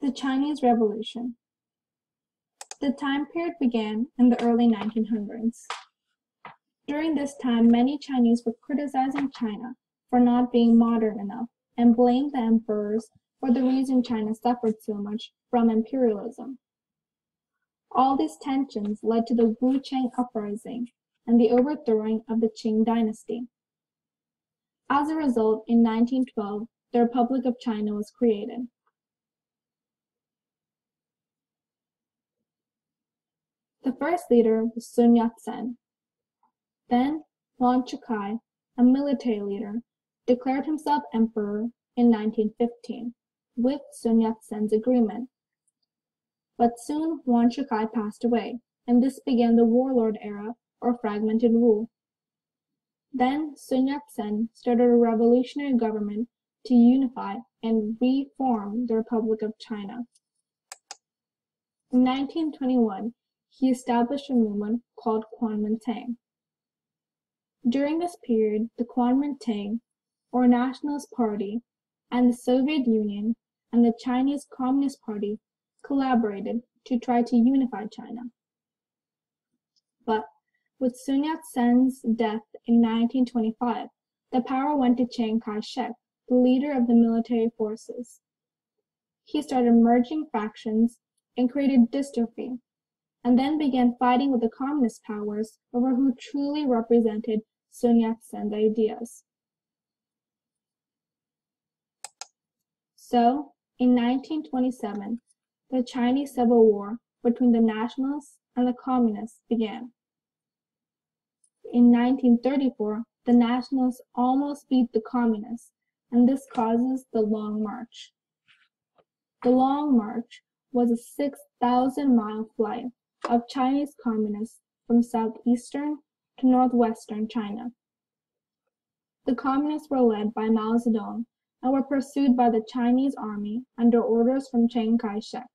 The Chinese Revolution. The time period began in the early 1900s. During this time, many Chinese were criticizing China for not being modern enough and blamed the emperors for the reason China suffered so much from imperialism. All these tensions led to the Wuchang Uprising and the overthrowing of the Qing dynasty. As a result, in 1912, the Republic of China was created. The first leader was Sun Yat-sen. Then, Yuan Shikai, a military leader, declared himself emperor in 1915 with Sun Yat-sen's agreement. But soon Yuan Shikai passed away, and this began the warlord era or fragmented rule. Then Sun Yat-sen started a revolutionary government to unify and reform the Republic of China. In 1921, he established a movement called Kuomintang. During this period, the Kuomintang, or Nationalist Party, and the Soviet Union and the Chinese Communist Party collaborated to try to unify China. But with Sun Yat-sen's death in 1925, the power went to Chiang Kai-shek, the leader of the military forces. He started merging factions and created dystrophy, and then began fighting with the communist powers over who truly represented Sun Yat-sen's ideas. So, in 1927, the Chinese Civil War between the Nationalists and the Communists began. In 1934, the Nationalists almost beat the Communists, and this causes the Long March. The Long March was a 6,000-mile flight of Chinese communists from southeastern to northwestern China. The communists were led by Mao Zedong and were pursued by the Chinese army under orders from Chiang Kai-shek.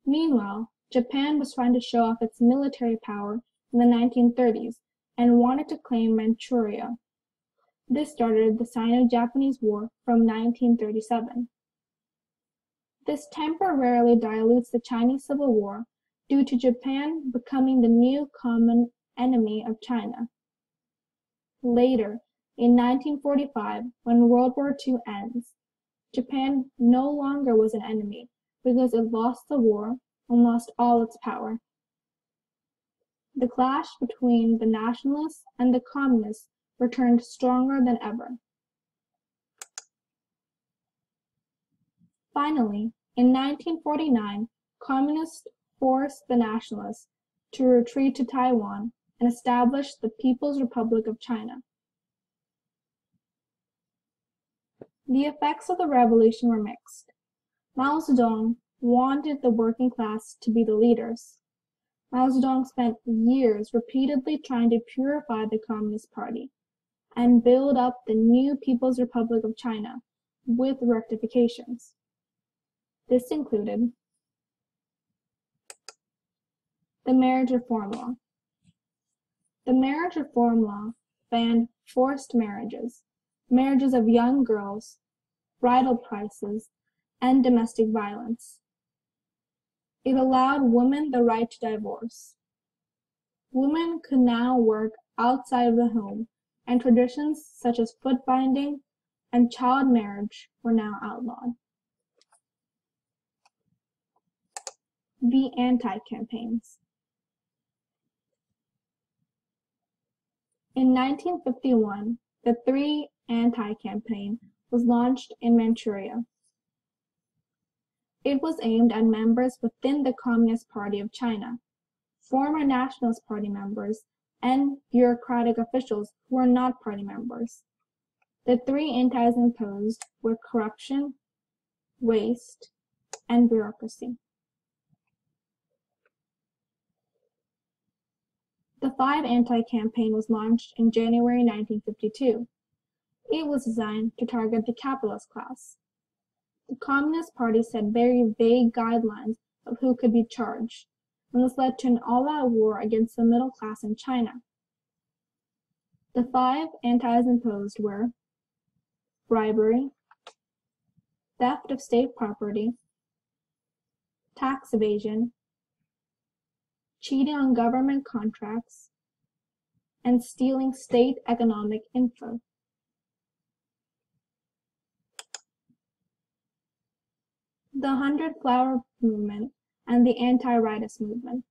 Meanwhile, Japan was trying to show off its military power in the 1930s and wanted to claim Manchuria. This started the Sino-Japanese War from 1937. This temporarily dilutes the Chinese Civil War due to Japan becoming the new common enemy of China. Later, in 1945, when World War II ends, Japan no longer was an enemy because it lost the war and lost all its power. The clash between the nationalists and the communists returned stronger than ever. Finally, in 1949, communists forced the nationalists to retreat to Taiwan and establish the People's Republic of China. The effects of the revolution were mixed. Mao Zedong wanted the working class to be the leaders. Mao Zedong spent years repeatedly trying to purify the Communist Party and build up the new People's Republic of China with rectifications. This included the Marriage Reform Law. The Marriage Reform Law banned forced marriages, marriages of young girls, bridal prices, and domestic violence. It allowed women the right to divorce. Women could now work outside of the home, and traditions such as foot binding and child marriage were now outlawed. The anti-campaigns. In 1951, the Three Anti-Campaign was launched in Manchuria. It was aimed at members within the Communist Party of China, former Nationalist Party members, and bureaucratic officials who were not party members. The three antis imposed were corruption, waste, and bureaucracy. The Five Anti-Campaign was launched in January 1952. It was designed to target the capitalist class. The Communist Party set very vague guidelines of who could be charged, and this led to an all-out war against the middle class in China. The five antis imposed were bribery, theft of state property, tax evasion, cheating on government contracts, and stealing state economic info. The 100 Flower Movement and the Anti-Rights Movement.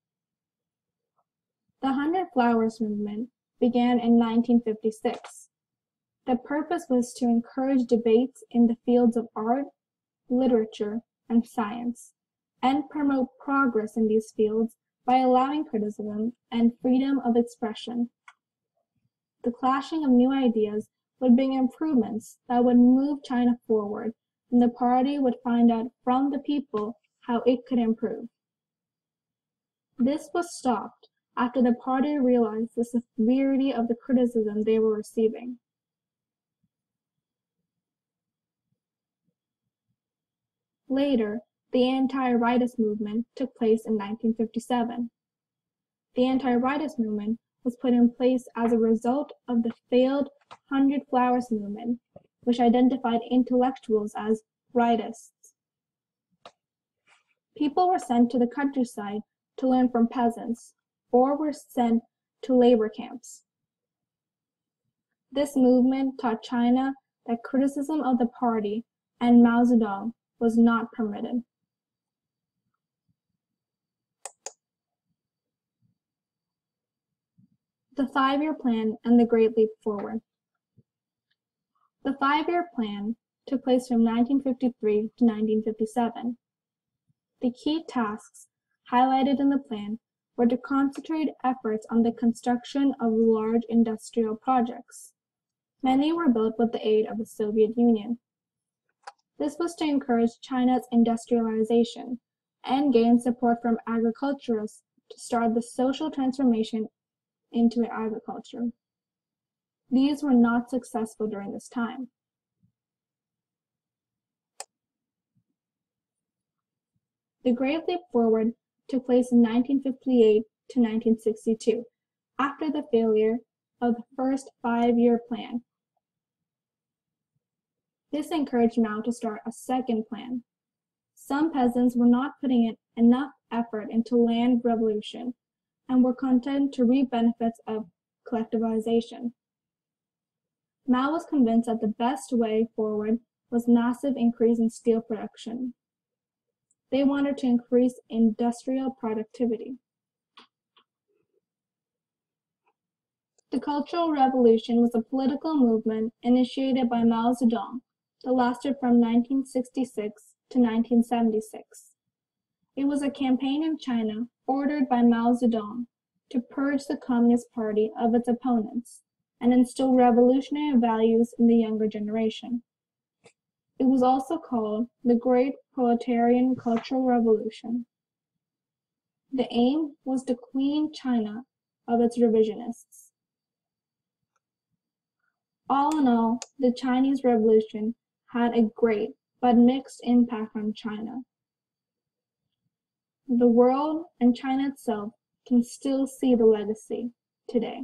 The 100 Flowers Movement began in 1956. The purpose was to encourage debates in the fields of art, literature, and science, and promote progress in these fields by allowing criticism and freedom of expression. The clashing of new ideas would bring improvements that would move China forward, and the party would find out from the people how it could improve. This was stopped after the party realized the severity of the criticism they were receiving. Later, the Anti-Rights Movement took place in 1957. The Anti-Rights Movement was put in place as a result of the failed 100 Flowers Movement, which identified intellectuals as rightists. People were sent to the countryside to learn from peasants, or were sent to labor camps. This movement taught China that criticism of the party and Mao Zedong was not permitted. The 5-Year Plan and the Great Leap Forward. The 5-Year Plan took place from 1953 to 1957. The key tasks highlighted in the plan were to concentrate efforts on the construction of large industrial projects. Many were built with the aid of the Soviet Union. This was to encourage China's industrialization and gain support from agriculturists to start the social transformation into agriculture. These were not successful during this time. The Great Leap Forward took place in 1958 to 1962, after the failure of the first 5-year plan. This encouraged Mao to start a second plan. Some peasants were not putting in enough effort into land revolution and were content to reap benefits of collectivization. Mao was convinced that the best way forward was massive increase in steel production. They wanted to increase industrial productivity. The Cultural Revolution was a political movement initiated by Mao Zedong that lasted from 1966 to 1976. It was a campaign in China ordered by Mao Zedong to purge the Communist Party of its opponents and instill revolutionary values in the younger generation. It was also called the Great Proletarian Cultural Revolution. The aim was to clean China of its revisionists. All in all, the Chinese Revolution had a great but mixed impact on China. The world and China itself can still see the legacy today.